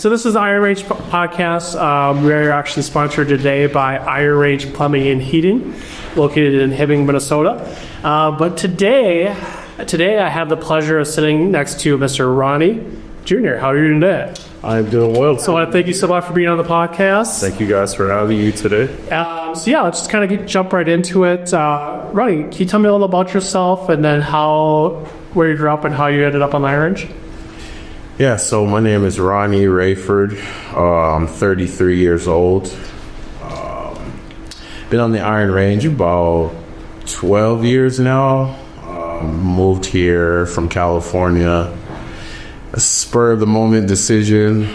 So this is the Iron Range podcast. We're actually sponsored today by Iron Range Plumbing and Heating, located in Hibbing, Minnesota. But today I have the pleasure of sitting next to Mr. Ronnie Junior. How are you doing today? I'm doing well. So I want to thank you so much for being on the podcast. Thank you guys for having you today. Let's just kind of jump right into it. Ronnie, can you tell me a little about yourself and then where you grew up and how you ended up on the Iron Range? Yeah, so my name is Ronnie Rayford. I'm 33 years old. Been on the Iron Range about 12 years now. Moved here from California. A spur of the moment decision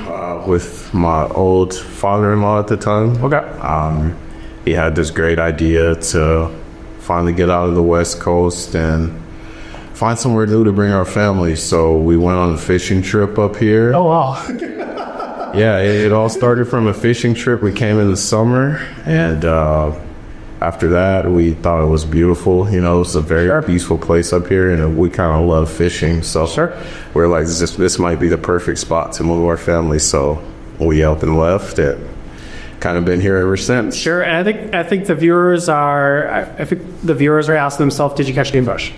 with my old father-in-law at the time. Okay. He had this great idea to finally get out of the West Coast and find somewhere new to bring our family. So we went on a fishing trip up here. Oh, wow. Yeah, it all started from a fishing trip. We came in the summer, and after that, we thought it was beautiful. You know, it's a very peaceful place up here, and we kind of love fishing. So we're like, this might be the perfect spot to move our family. So we up and left, and kind of been here ever since. Sure, and I think the viewers are asking themselves, did you catch any bush?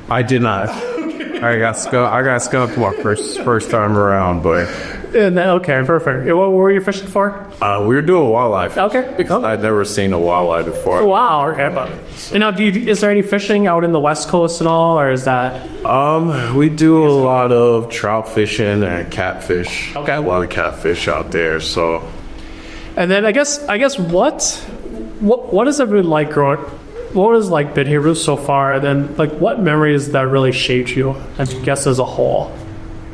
I did not. I got skunked my first time around, but okay, perfect. What were you fishing for? we were doing wildlife. Okay, because I'd never seen a wildlife before. Wow. Okay, and now, is there any fishing out in the West Coast at all, or is that? We do a lot of trout fishing and catfish. Okay, a lot of catfish out there. So, and then I guess what has it been like growing? What has been here so far, and then what memories that really shaped you, I guess, as a whole?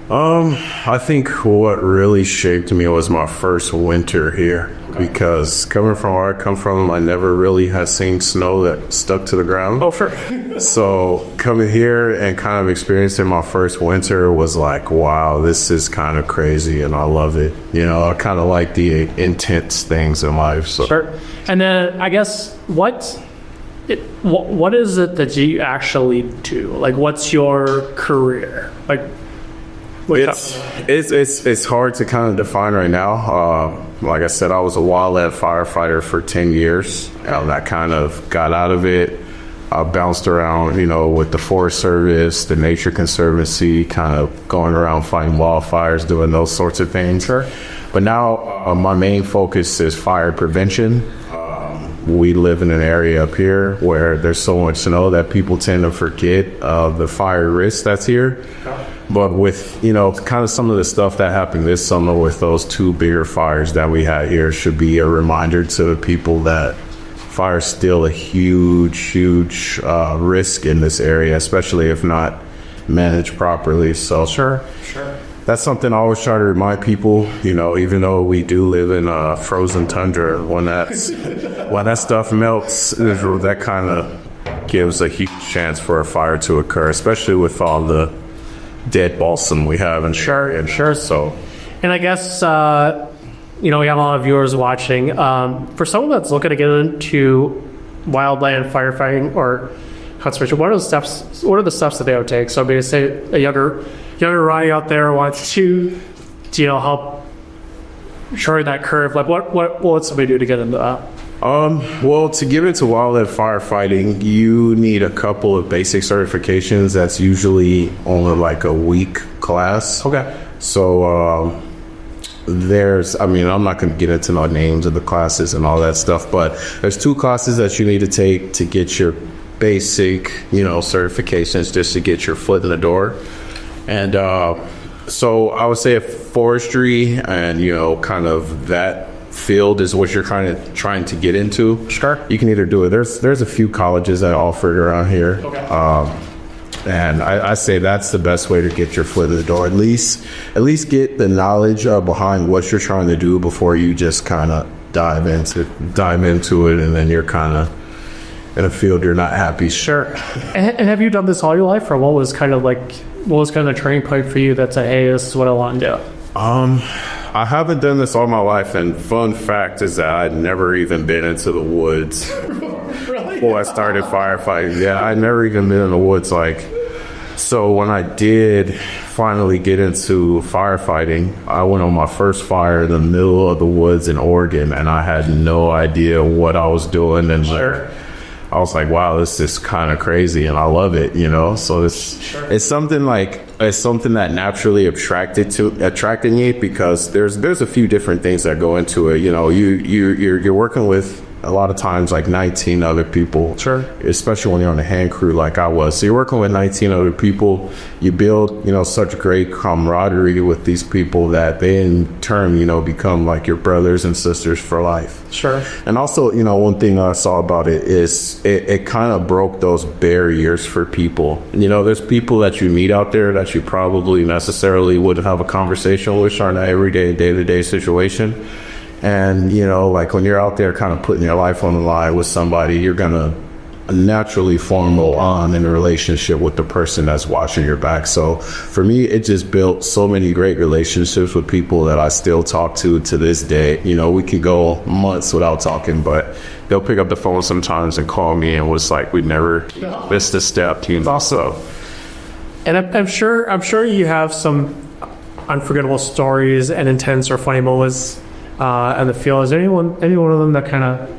I think what really shaped me was my first winter here, because coming from where I come from, I never really had seen snow that stuck to the ground. Oh, sure. So coming here and kind of experiencing my first winter was like, wow, this is kind of crazy, and I love it. You know, I kind of like the intense things in life. So. Sure. And then I guess what is it that you actually do? What's your career? It's hard to kind of define right now. Like I said, I was a wildland firefighter for 10 years. I kind of got out of it. I bounced around, with the Forest Service, the Nature Conservancy, kind of going around fighting wildfires, doing those sorts of things. Sure. But now my main focus is fire prevention. We live in an area up here where there's so much snow that people tend to forget the fire risk that's here. But with, kind of some of the stuff that happened this summer with those two bigger fires that we had here should be a reminder to the people that fire is still a huge risk in this area, especially if not managed properly. So Sure. That's something I always try to remind people, even though we do live in a frozen tundra, when that stuff melts, that kind of gives a huge chance for a fire to occur, especially with all the dead balsam we have in Sure. So, and I guess we have a lot of viewers watching. For someone that's looking to get into wildland firefighting or conservation, what are the steps that they would take? So maybe say a younger Ronnie out there wants to help shorten that curve. What would somebody do to get into that? Well, to get into wildland firefighting, you need a couple of basic certifications. That's usually only a week class. Okay. So I'm not going to get into no names of the classes and all that stuff, but there's two classes that you need to take to get your basic, certifications, just to get your foot in the door. And so I would say forestry and, kind of that field is what you're trying to get into. Sure. You can either do it. There's a few colleges that offer it around here. Okay. And I say that's the best way to get your foot in the door. At least get the knowledge behind what you're trying to do before you just kind of dive into it, and then you're kind of in a field you're not happy. Sure. And have you done this all your life, or what was kind of the turning point for you that said, hey, this is what I want to do? I haven't done this all my life, and fun fact is that I'd never even been into the woods Really? before I started firefighting. Yeah, I'd never even been in the woods. So when I did finally get into firefighting, I went on my first fire in the middle of the woods in Oregon, and I had no idea what I was doing. And I was like, wow, this is kind of crazy, and I love it, you know? So it's something that naturally attracted me, because there's a few different things that go into it. You know, you're working with a lot of times like 19 other people, especially when you're on a hand crew like I was. So you're working with 19 other people. You build, you know, such great camaraderie with these people that they in turn, you know, become like your brothers and sisters for life. And also, you know, one thing I saw about it is it kind of broke those barriers for people. You know, there's people that you meet out there that you probably necessarily wouldn't have a conversation with on an everyday, day-to-day situation. And, you know, like when you're out there kind of putting your life on the line with somebody, you're going to naturally form a bond in a relationship with the person that's watching your back. So for me, it just built so many great relationships with people that I still talk to this day. You know, we could go months without talking, but they'll pick up the phone sometimes and call me, and was like, we never missed a step. You know, so. And I'm sure you have some unforgettable stories and intense or funny moments in the field. Is there any one of them that kind of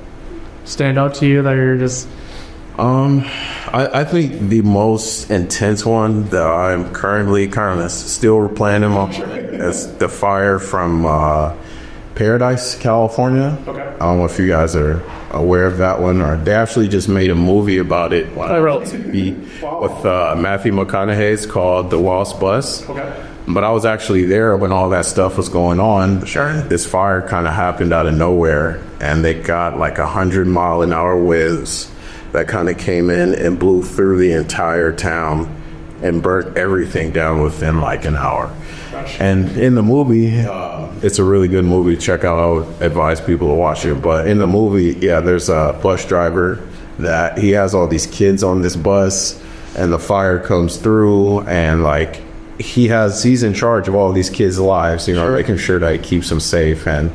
stand out to you that you're just... I think the most intense one that I'm currently kind of still planning on is the fire from Paradise, California. I don't know if you guys are aware of that one, or they actually just made a movie about it with Matthew McConaughey. It's called The Waltz Bus. But I was actually there when all that stuff was going on. This fire kind of happened out of nowhere, and they got like 100-mile-an-hour winds that kind of came in and blew through the entire town and burnt everything down within like an hour. And in the movie, it's a really good movie. Check out. I would advise people to watch it. But in the movie, there's a bus driver that he has all these kids on this bus, and the fire comes through, and like he's in charge of all these kids' lives, you know, making sure that he keeps them safe. And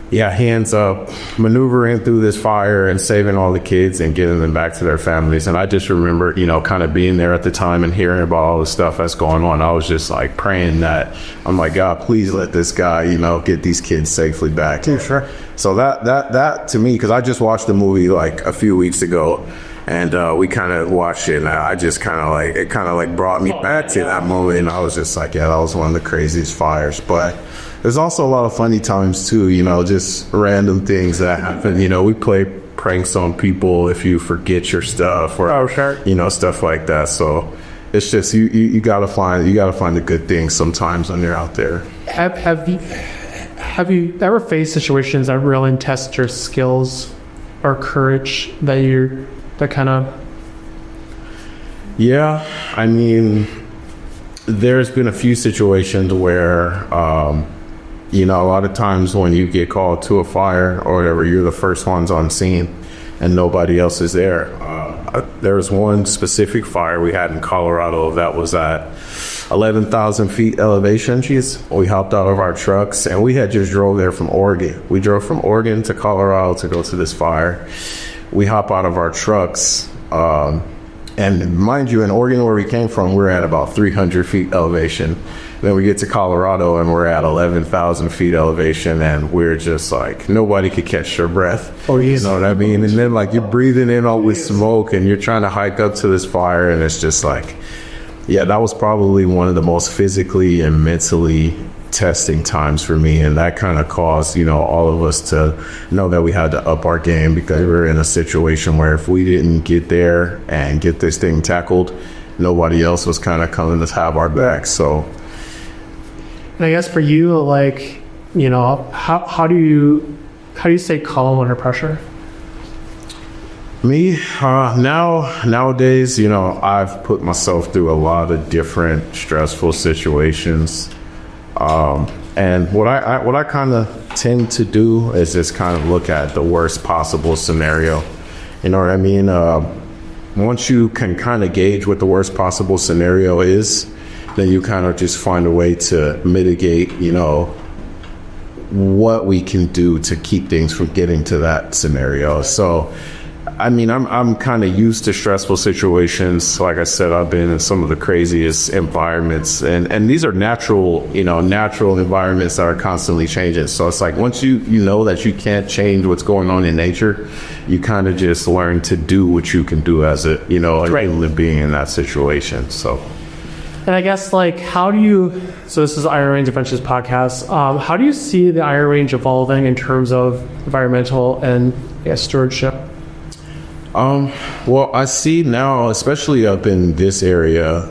he ends up maneuvering through this fire and saving all the kids and getting them back to their families. And I just remember, you know, kind of being there at the time and hearing about all the stuff that's going on. I was just like praying that, I'm like, God, please let this guy, you know, get these kids safely back. So that to me, because I just watched the movie like a few weeks ago, and we kind of watched it, and I just kind of brought me back to that moment. And I was just like, that was one of the craziest fires. But there's also a lot of funny times too, you know, just random things that happen. You know, we play pranks on people if you forget your stuff, or you know, stuff like that. So it's just you gotta find the good things sometimes when you're out there. Have you ever faced situations that really test your skills or courage that kind of... Yeah, I mean, there's been a few situations where, you know, a lot of times when you get called to a fire or whatever, you're the first ones on scene and nobody else is there. There was one specific fire we had in Colorado that was at 11,000 feet elevation. We hopped out of our trucks, and we had just drove there from Oregon. We drove from Oregon to Colorado to go to this fire. We hop out of our trucks, and mind you, in Oregon where we came from, we're at about 300 feet elevation. Then we get to Colorado and we're at 11,000 feet elevation, and we're just like, nobody could catch their breath. You know what I mean? And then like you're breathing in all with smoke, and you're trying to hike up to this fire, and it's just like, that was probably one of the most physically and mentally testing times for me. And that kind of caused, you know, all of us to know that we had to up our game, because we were in a situation where if we didn't get there and get this thing tackled, nobody else was kind of coming to have our back. So, and I guess for you, like, you know, how do you stay calm under pressure? Me, nowadays, you know, I've put myself through a lot of different stressful situations. And what I kind of tend to do is just kind of look at the worst possible scenario. You know what I mean? Once you can kind of gauge what the worst possible scenario is, then you kind of just find a way to mitigate, you know, what we can do to keep things from getting to that scenario. So I mean, I'm kind of used to stressful situations. Like I said, I've been in some of the craziest environments, and these are natural environments that are constantly changing. So it's like once you know that you can't change what's going on in nature, you kind of just learn to do what you can do as a human being in that situation. So. And I guess, like, how do you, so this is Iron Range Adventures podcast, how do you see the Iron Range evolving in terms of environmental and stewardship? Well, I see now, especially up in this area,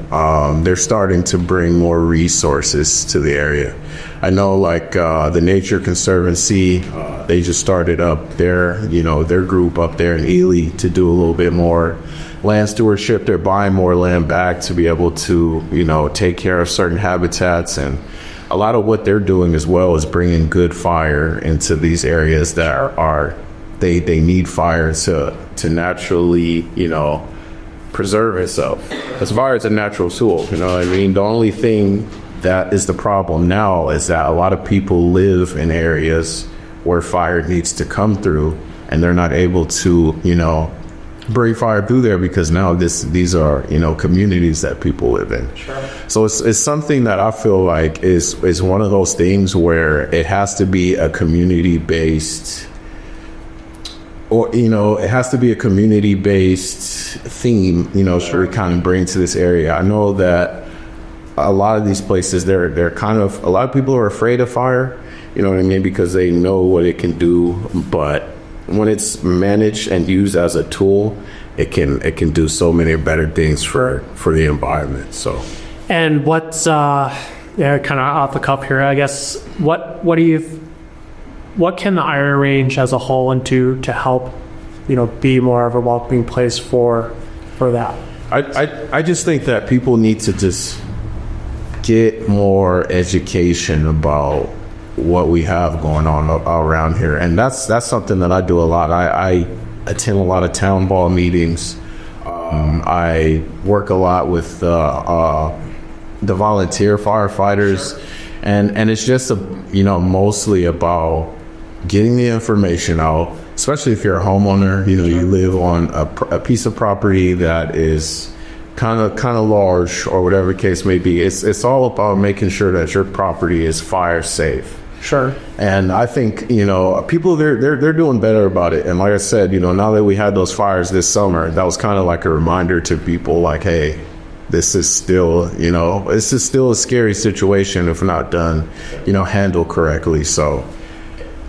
they're starting to bring more resources to the area. I know, like, the Nature Conservancy, they just started up their group up there in Ely to do a little bit more land stewardship. They're buying more land back to be able to, take care of certain habitats. And a lot of what they're doing as well is bringing good fire into these areas that they need fire to naturally, preserve itself. As fire is a natural tool, you know what I mean? The only thing that is the problem now is that a lot of people live in areas where fire needs to come through, and they're not able to, bring fire through there because now these are, communities that people live in. Sure. So it's something that I feel like is one of those things where it has to be a community-based, or, it has to be a community-based theme, to kind of bring to this area. I know that a lot of these places, they're kind of, a lot of people are afraid of fire, you know what I mean, because they know what it can do. But when it's managed and used as a tool, it can do so many better things for the environment. So, and what's kind of off the cuff here, I guess, what can the Iron Range as a whole do to help, be more of a welcoming place for that? I just think that people need to just get more education about what we have going on around here, and that's something that I do a lot. I attend a lot of town hall meetings. I work a lot with the volunteer firefighters, and it's just mostly about getting the information out, especially if you're a homeowner. You live on a piece of property that is kind of large, or whatever the case may be. It's all about making sure that your property is fire safe. Sure. And I think, people, they're doing better about it. And like I said, now that we had those fires this summer, that was kind of like a reminder to people, like, hey, this is still, a scary situation if not done, handled correctly. So.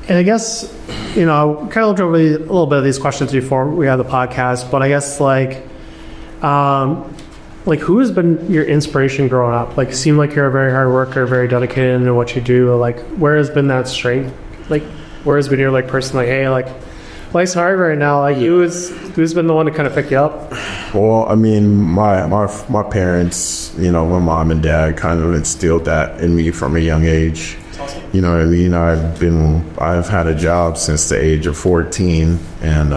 And I guess, kind of looked over a little bit of these questions before we had the podcast, but I guess, who has been your inspiration growing up? Like, you seem like you're a very hard worker, very dedicated in what you do. Like, where has been that strength? Like, where has been your person, like, hey, life's hard right now. Like, who's been the one to kind of pick you up? Well, I mean, my parents, my mom and dad kind of instilled that in me from a young age. Awesome. You know what I mean? I've had a job since the age of 14, and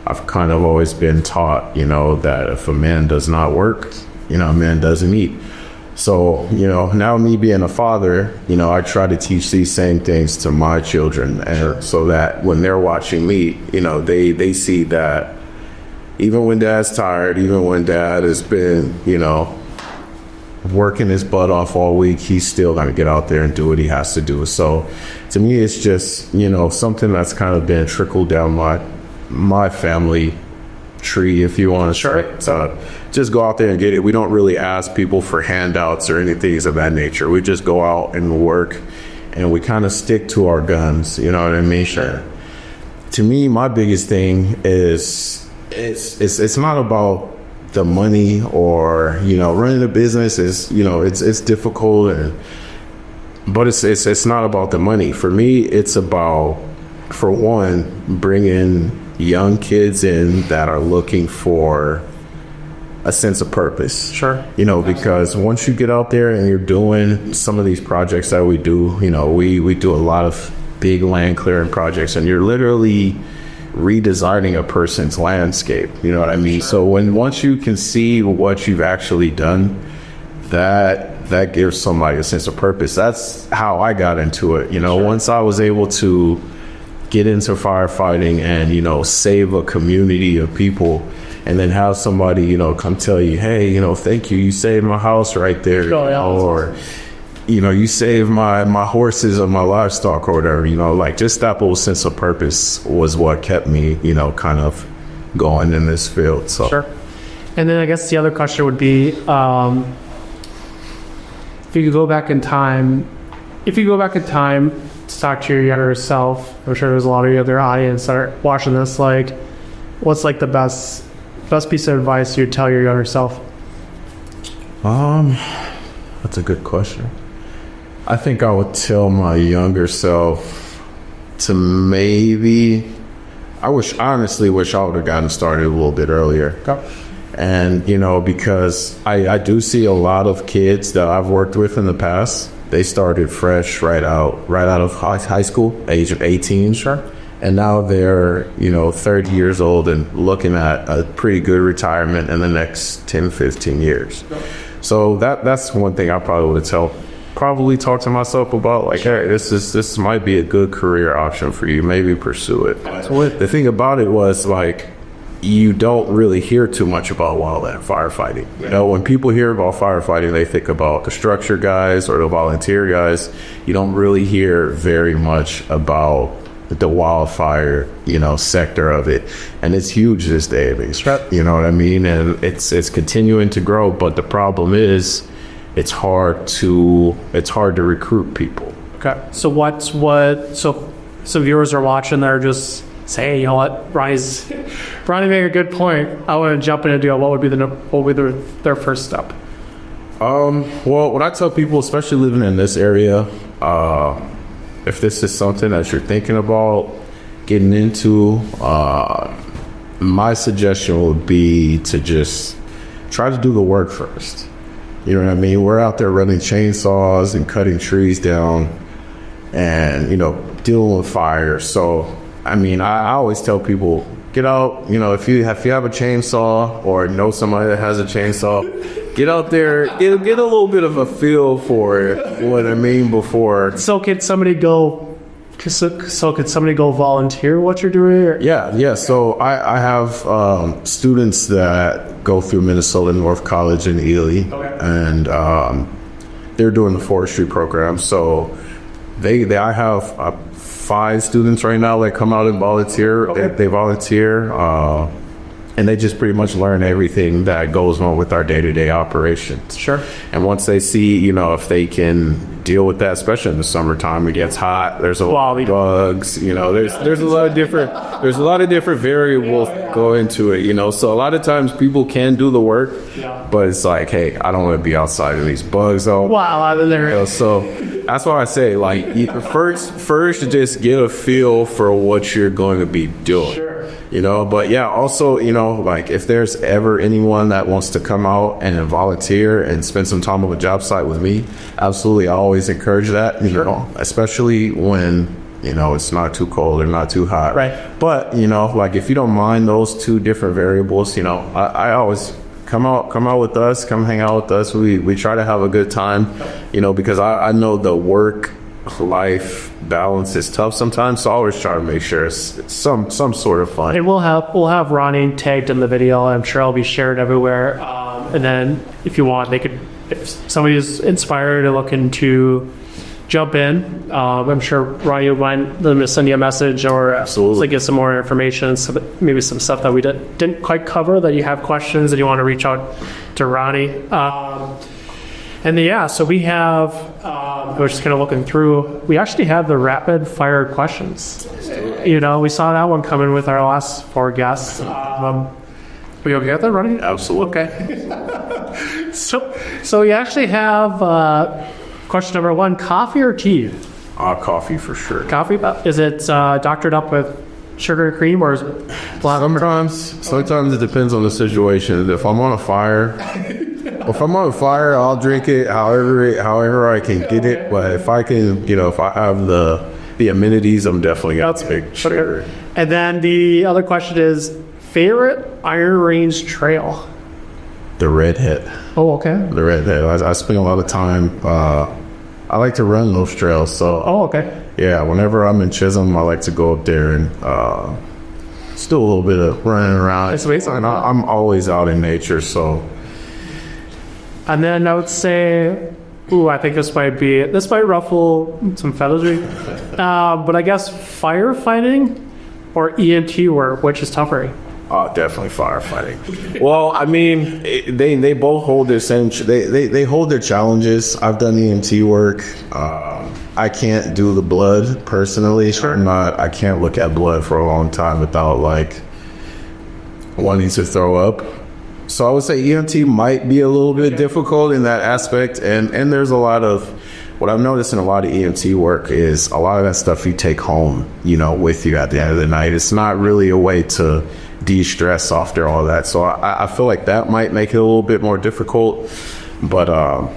I've kind of always been taught, that if a man does not work, a man doesn't eat. So, now me being a father, I try to teach these same things to my children, and so that when they're watching me, they see that even when dad's tired, even when dad has been, working his butt off all week, he's still going to get out there and do what he has to do. So to me, it's just, something that's kind of been trickled down my family tree, if you want to say. Just go out there and get it. We don't really ask people for handouts or anything of that nature. We just go out and work, and we kind of stick to our guns. You know what I mean? Sure. To me, my biggest thing is it's not about the money or running a business is it's difficult, but it's not about the money. For me, it's about, for one, bringing young kids in that are looking for a sense of purpose. Sure. Because once you get out there and you're doing some of these projects that we do, we do a lot of big land clearing projects, and you're literally redesigning a person's landscape. You know what I mean? Sure. So once you can see what you've actually done, that gives somebody a sense of purpose. That's how I got into it. Sure. Once I was able to get into firefighting and, you know, save a community of people, and then have somebody, you know, come tell you, hey, you know, thank you, you saved my house right there. Oh, yeah, or, you know, you saved my horses or my livestock or whatever, you know, like just that little sense of purpose was what kept me, you know, kind of going in this field. So. Sure. And then I guess the other question would be, if you could go back in time, to talk to your younger self, I'm sure there's a lot of you other audience that are watching this, like, what's like the best piece of advice you'd tell your younger self? That's a good question. I think I would tell my younger self to maybe, I honestly wish I would have gotten started a little bit earlier. Okay. And, you know, because I do see a lot of kids that I've worked with in the past, they started fresh right out of high school, age of 18. Sure. And now they're, you know, 30 years old and looking at a pretty good retirement in the next 10, 15 years. So that's one thing I probably would probably talk to myself about, like, hey, this might be a good career option for you. Maybe pursue it. The thing about it was, like, you don't really hear too much about wildland firefighting. You know, when people hear about firefighting, they think about the structure guys or the volunteer guys. You don't really hear very much about the wildfire, you know, sector of it, and it's huge this day and age. You know what I mean? And it's continuing to grow, but the problem is, it's hard to recruit people. Okay. So so viewers are watching that are just say, hey, you know what, Ronnie made a good point. I want to jump in and do it. What would be their first step? Well, when I tell people, especially living in this area, if this is something that you're thinking about getting into, my suggestion would be to just try to do the work first. You know what I mean? We're out there running chainsaws and cutting trees down and, you know, dealing with fire. So, I mean, I always tell people, get out, you know, if you have a chainsaw or know somebody that has a chainsaw, get out there, get a little bit of a feel for it, what I mean, before. So could somebody go volunteer what you're doing? Or? Yeah. So I have students that go through Minnesota North College in Ely, and they're doing the forestry program. So I have 5 students right now that come out and volunteer. They volunteer, and they just pretty much learn everything that goes on with our day-to-day operations. Sure. And once they see, you know, if they can deal with that, especially in the summertime, it gets hot. There's a lot of bugs. You know, there's a lot of different variables go into it. You know, so a lot of times people can do the work, but it's like, hey, I don't want to be outside of these bugs. Though. Wow, there. You know, so that's why I say, like, first just get a feel for what you're going to be doing. Sure. You know, but yeah, also, you know, like, if there's ever anyone that wants to come out and volunteer and spend some time on a job site with me, absolutely, I always encourage that, you know, especially when, you know, it's not too cold or not too hot. Right. But, you know, like, if you don't mind those 2 different variables, you know, I always come out with us, come hang out with us. We try to have a good time, you know, because I know the work-life balance is tough sometimes, so I always try to make sure it's some sort of fun. And we'll have Ronnie tagged in the video. I'm sure I'll be shared everywhere. And then if you want, if somebody is inspired and looking to jump in, I'm sure Ronnie would mind them to send you a message or to get some more information, maybe some stuff that we didn't quite cover, that you have questions that you want to reach out to Ronnie. And then, so we have, we're just kind of looking through, we actually have the rapid fire questions. You know, we saw that one coming with our last 4 guests. We okay with that, Ronnie? Absolutely. Okay. So we actually have question number 1, coffee or tea? Coffee for sure. Coffee? Is it doctored up with sugar and cream, or is it black? Sometimes it depends on the situation. If I'm on a fire, I'll drink it however I can get it. But if I can, you know, if I have the amenities, I'm definitely gonna take sugar. And then the other question is, favorite Iron Range trail? The Redhead. Oh, okay. The Redhead. I spend a lot of time I like to run those trails. So Oh, okay. yeah, whenever I'm in Chisholm, I like to go up there and just do a little bit of running around. That's amazing. And I'm always out in nature, so. And then I would say, I think this might ruffle some feathers. But I guess firefighting or EMT work, which is tougher? Oh, definitely firefighting. Well, I mean, they both hold their same. They hold their challenges. I've done EMT work. I can't do the blood personally. Sure. I can't look at blood for a long time without like wanting to throw up. So I would say EMT might be a little bit difficult in that aspect. And there's a lot of, what I've noticed in a lot of EMT work is a lot of that stuff you take home, with you at the end of the night. It's not really a way to de-stress after all that. So I feel like that might make it a little bit more difficult. But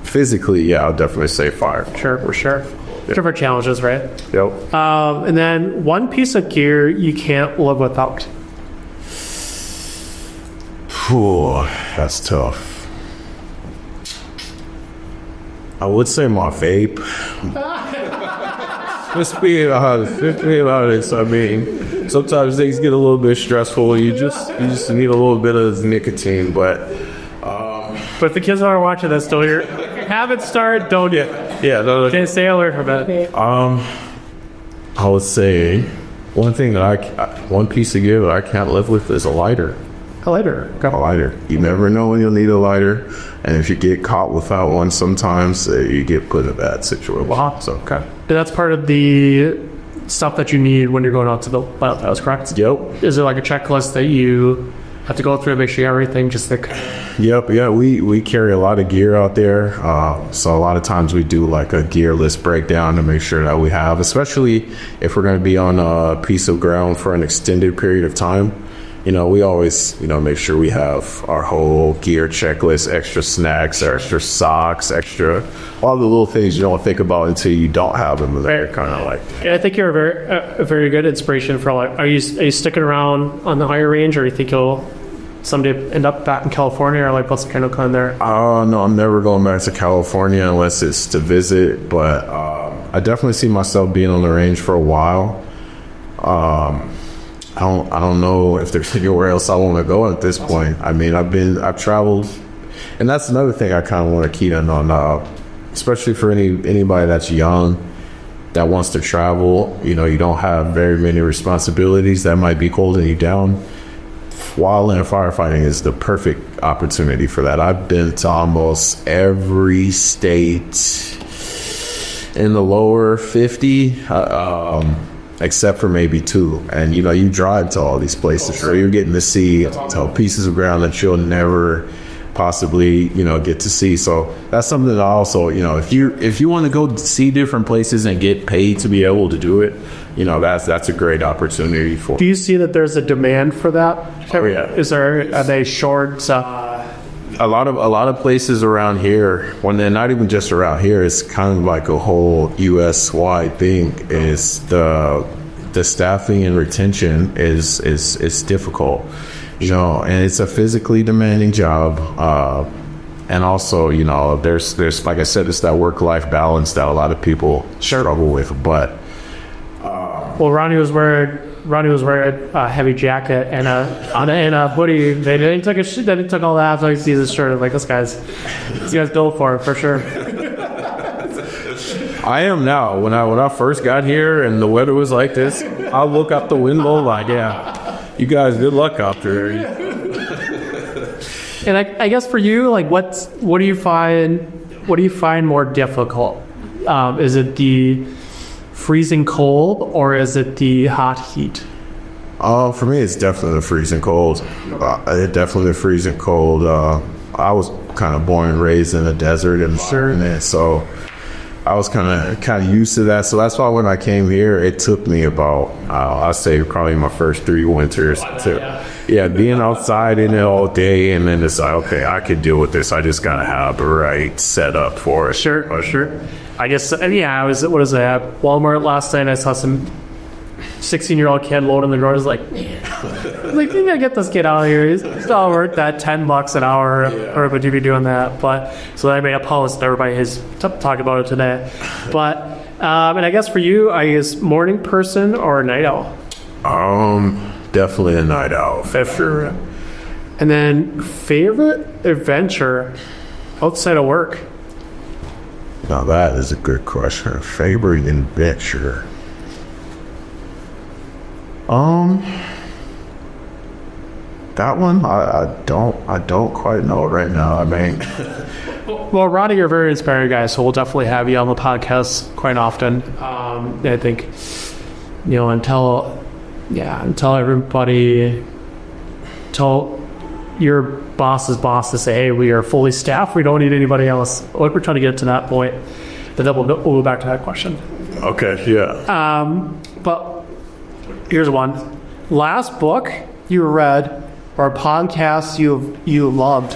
physically, yeah, I'll definitely say fire. Sure, for sure. Yeah. Different challenges, right? Yep. And then one piece of gear you can't live without. Ooh, that's tough. I would say my vape. Just being honest. I mean, sometimes things get a little bit stressful. You just need a little bit of nicotine, but the kids that are watching this, don't hear. Have it start, don't you? Yeah, no. Okay, stay alert from it. I would say one piece of gear that I can't live with is a lighter. A lighter. Okay. A lighter. You never know when you'll need a lighter, and if you get caught without one, sometimes you get put in a bad situation. Wow. So okay. And that's part of the stuff that you need when you're going out to the wildlands, correct? Yep. Is there like a checklist that you have to go through and make sure everything just like? Yep. Yeah. We carry a lot of gear out there, so a lot of times we do like a gear list breakdown to make sure that we have, especially if we're going to be on a piece of ground for an extended period of time. We always, make sure we have our whole gear checklist, extra snacks, extra socks, all the little things you don't think about until you don't have them. They're kind of like. Yeah, I think you're a very good inspiration for like. Are you sticking around on the higher range, or you think you'll someday end up back in California, or like what's the kind of plan there? No, I'm never going back to California unless it's to visit. But I definitely see myself being on the range for a while. I don't know if there's anywhere else I want to go at this point. I mean, I've traveled, and that's another thing I kind of want to key in on, especially for anybody that's young that wants to travel. You don't have very many responsibilities that might be holding you down. Wildland firefighting is the perfect opportunity for that. I've been to almost every state in the lower 50. Except for maybe 2. And, you drive to all these places, so you're getting to see pieces of ground that you'll never possibly, get to see. So that's something that also, if you want to go see different places and get paid to be able to do it, that's a great opportunity for. Do you see that there's a demand for that? Oh, yeah. Are they short? A lot of places around here, when they're not even just around here, it's kind of like a whole U.S. wide thing. Is the staffing and retention is difficult, and it's a physically demanding job, and also there's like I said, it's that work-life balance that a lot of people struggle with. But Ronnie was wearing a heavy jacket and a hoodie. They took all that. So I see this shirt. I'm like, this guy's built for it for sure. I am now. When I first got here and the weather was like this, I'll look out the window like, yeah, you guys, good luck out there. And I guess for you, like, what do you find more difficult? Is it the freezing cold or is it the hot heat? For me, it's definitely the freezing cold. Definitely the freezing cold. I was kind of born and raised in a desert environment, so I was kind of used to that. So that's why when I came here, it took me about, I'd say probably my first 3 winters to, being outside in it all day, and then it's like, okay, I can deal with this. I just gotta have the right setup for it. Sure. I was, what is it, at Walmart last night, I saw some 16-year-old kid loading the doors like, man, like, maybe I get this kid out of here. He's not worth that $10 an hour, or would you be doing that? But so I made a post, and everybody has talked about it today. But and I guess for you, I guess morning person or night owl? Definitely a night owl. For sure. And then favorite adventure outside of work? Now that is a good question. Favorite adventure. That one I don't quite know right now. I mean, well, Ronnie, you're a very inspiring guy, so we'll definitely have you on the podcast quite often. I think, until everybody, tell your boss's boss to say, hey, we are fully staffed, we don't need anybody else. Like, we're trying to get to that point. Then we'll go back to that question. okay, yeah. But here's one. Last book you read or podcast you loved?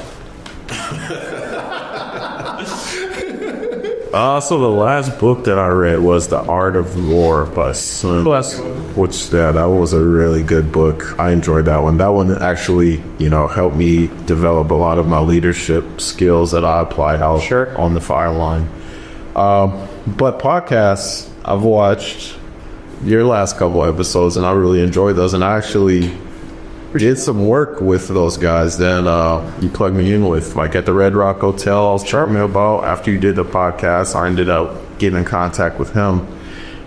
So the last book that I read was The Art of War by Sun. Bless. Which that was a really good book. I enjoyed that one. That one actually, helped me develop a lot of my leadership skills that I apply out Sure. on the fire line. But podcasts, I've watched your last couple episodes, and I really enjoyed those. And I actually did some work with those guys that you plugged me in with, like at the Red Rock Hotel. I was talking about after you did the podcast. I ended up getting in contact with him,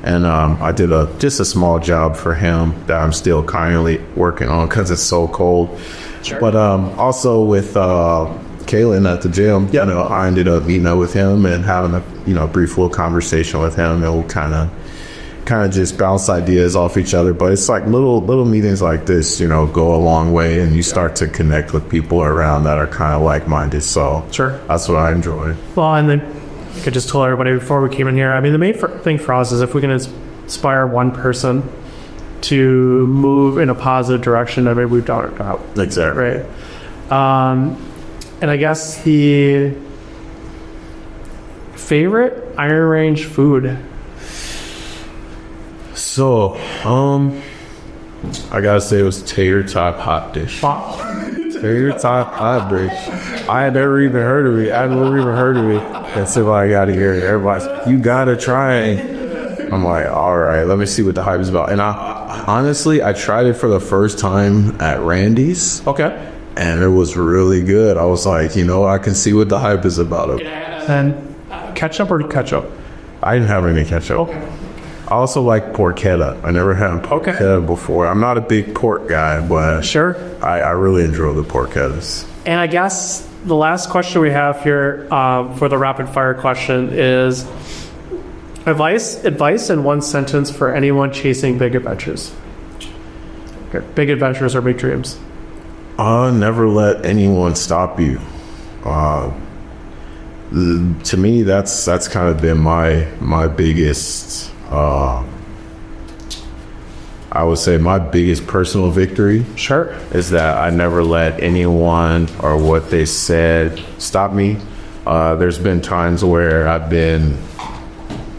and I did just a small job for him that I'm still currently working on because it's so cold. Sure. But also with Kalen at the gym, I ended up meeting up with him and having a brief little conversation with him, and we'll kind of just bounce ideas off each other. But it's like little meetings like this, go a long way, and you start to connect with people around that are kind of like-minded. So Sure. that's what I enjoy. Well, and then I could just tell everybody before we came in here, I mean, the main thing for us is if we can inspire one person to move in a positive direction, I mean, we've done it out. Exactly. Right. And I guess the favorite Iron Range food? So, I gotta say it was tater tot hot dish. Tater tot hot dish. I had never even heard of it. That's what I gotta hear. Everybody's, you gotta try it. I'm like, all right, let me see what the hype is about. And I honestly tried it for the first time at Randy's. Okay. And it was really good. I was like, I can see what the hype is about. And ketchup or ketchup? I didn't have any ketchup. Okay. I also like porchetta. I never had porchetta before. I'm not a big pork guy, but Sure. I really enjoy the porchettas. And I guess the last question we have here for the rapid fire question is advice in one sentence for anyone chasing big adventures. Okay. Big adventures or big dreams. Never let anyone stop you. To me, that's kind of been my biggest. I would say my biggest personal victory. Sure. Is that I never let anyone or what they said stop me. There's been times where I've been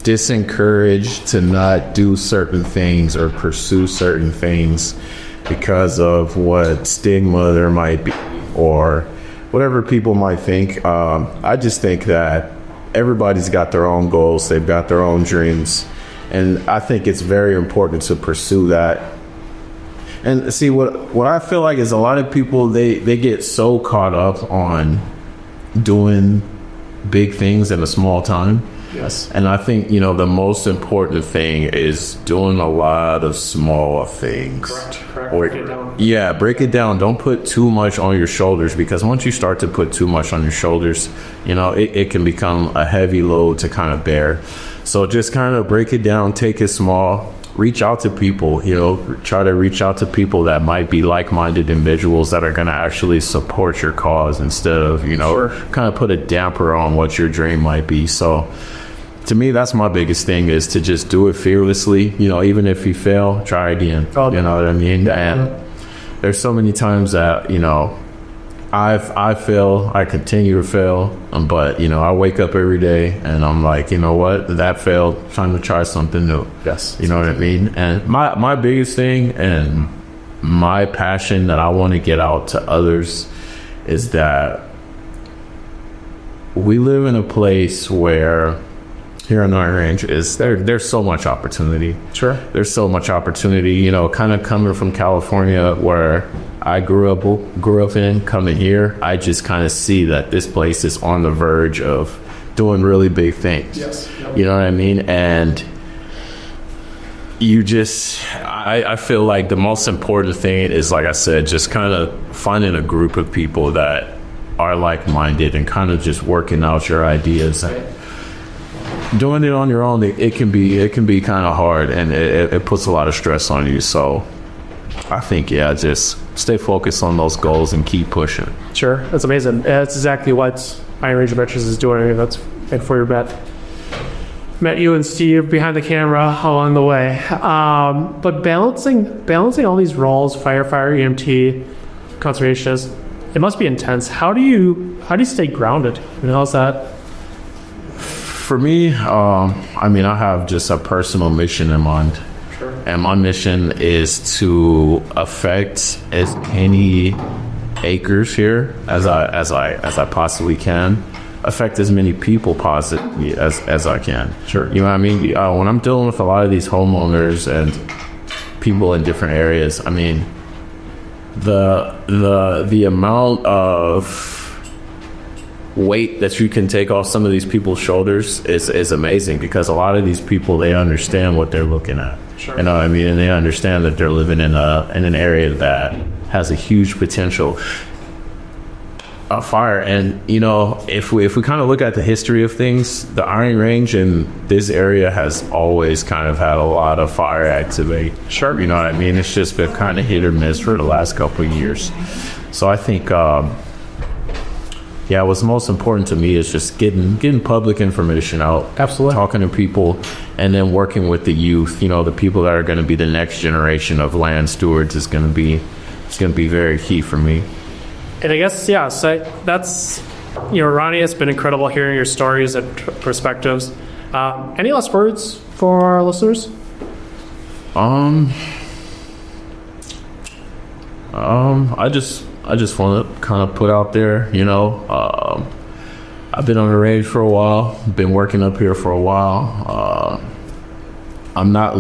disencouraged to not do certain things or pursue certain things because of what stigma there might be or whatever people might think. I just think that everybody's got their own goals. They've got their own dreams. And I think it's very important to pursue that. And see, what I feel like is a lot of people, they get so caught up on doing big things in a small time. Yes. And I think, the most important thing is doing a lot of small things. Correct. Or, Break it down. yeah, break it down. Don't put too much on your shoulders, because once you start to put too much on your shoulders, it can become a heavy load to kind of bear. So just kind of break it down, take it small, reach out to people, try to reach out to people that might be like-minded individuals that are going to actually support your cause instead of, Sure. kind of put a damper on what your dream might be. So to me, that's my biggest thing, is to just do it fearlessly. Even if you fail, try again. You know what I mean? And there's so many times that, I fail. I continue to fail. But, I wake up every day and I'm like, you know what? That failed. Time to try something new. Yes. You know what I mean? And my biggest thing and my passion that I want to get out to others is that we live in a place where here in our range there's so much opportunity. Sure. There's so much opportunity, kind of coming from California where I grew up in, coming here, I just kind of see that this place is on the verge of doing really big things. Yes. You know what I mean? And I feel like the most important thing is, like I said, just kind of finding a group of people that are like-minded and kind of just working out your ideas. Doing it on your own, it can be kind of hard, and it puts a lot of stress on you. So I think, just stay focused on those goals and keep pushing. Sure. That's amazing. That's exactly what Iron Range Adventures is doing. And for your met you and Steve behind the camera along the way. But balancing all these roles, firefighter, EMT, conservationist, it must be intense. How do you stay grounded? How's that? For me, I have just a personal mission in mind. Sure. And my mission is to affect as many acres here as I possibly can. Affect as many people positively as I can. Sure. You know what I mean? When I'm dealing with a lot of these homeowners and people in different areas, the amount of weight that you can take off some of these people's shoulders is amazing, because a lot of these people, they understand what they're looking at. Sure. You know what I mean? And they understand that they're living in an area that has a huge potential of fire. And if we kind of look at the history of things, the Iron Range in this area has always kind of had a lot of fire activity. Sure. You know what I mean? It's just been kind of hit or miss for the last couple of years. So I think what's most important to me is just getting public information out. Absolutely. Talking to people, and then working with the youth. The people that are going to be the next generation of land stewards is going to be very key for me. And I guess, so that's, Ronnie, it's been incredible hearing your stories and perspectives. Any last words for our listeners? I just want to kind of put out there, I've been on the range for a while, been working up here for a while. We're not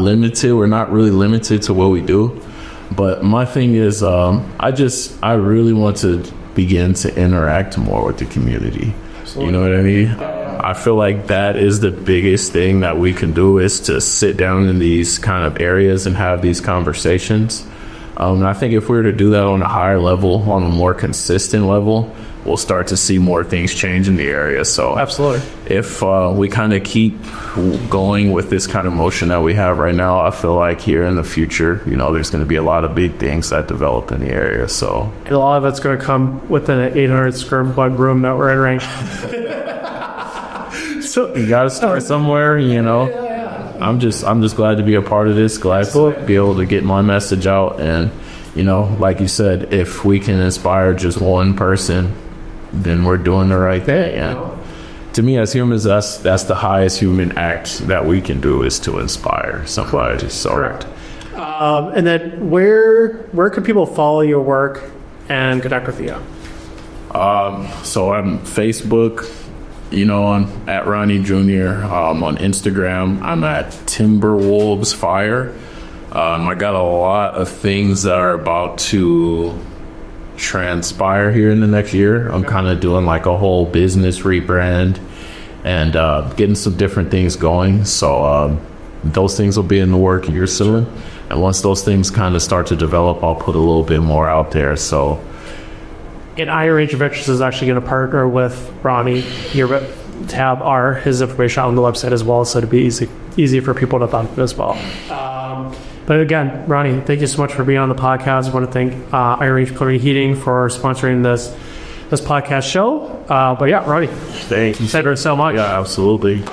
really limited to what we do. But my thing is, I really want to begin to interact more with the community. Absolutely. You know what I mean? I feel like that is the biggest thing that we can do, is to sit down in these kind of areas and have these conversations. And I think if we were to do that on a higher level, on a more consistent level, we'll start to see more things change in the area. So absolutely, if we kind of keep going with this kind of motion that we have right now, I feel like here in the future, there's going to be a lot of big things that develop in the area. So and a lot of it's going to come within an 800 square foot room that we're in So you got to start somewhere, I'm just glad to be a part of this, glad to be able to get my message out. And like you said, if we can inspire just one person, then we're doing the right thing. And to me, as humans, that's the highest human act that we can do, is to inspire somebody. So correct. And then where can people follow your work and connect with you? So on Facebook, I'm at Ronnie Junior. On Instagram, I'm at Timberwolves Fire. I got a lot of things that are about to transpire here in the next year. I'm kind of doing like a whole business rebrand and getting some different things going. So those things will be in the work here soon. And once those things kind of start to develop, I'll put a little bit more out there. So, and Iron Range Adventures is actually going to partner with Ronnie here to have his information on the website as well, so to be easy for people to find as well. But again, Ronnie, thank you so much for being on the podcast. I want to thank Iron Range Plumbing Heating for sponsoring this podcast show. But yeah, Ronnie, thank you so much. Yeah, absolutely.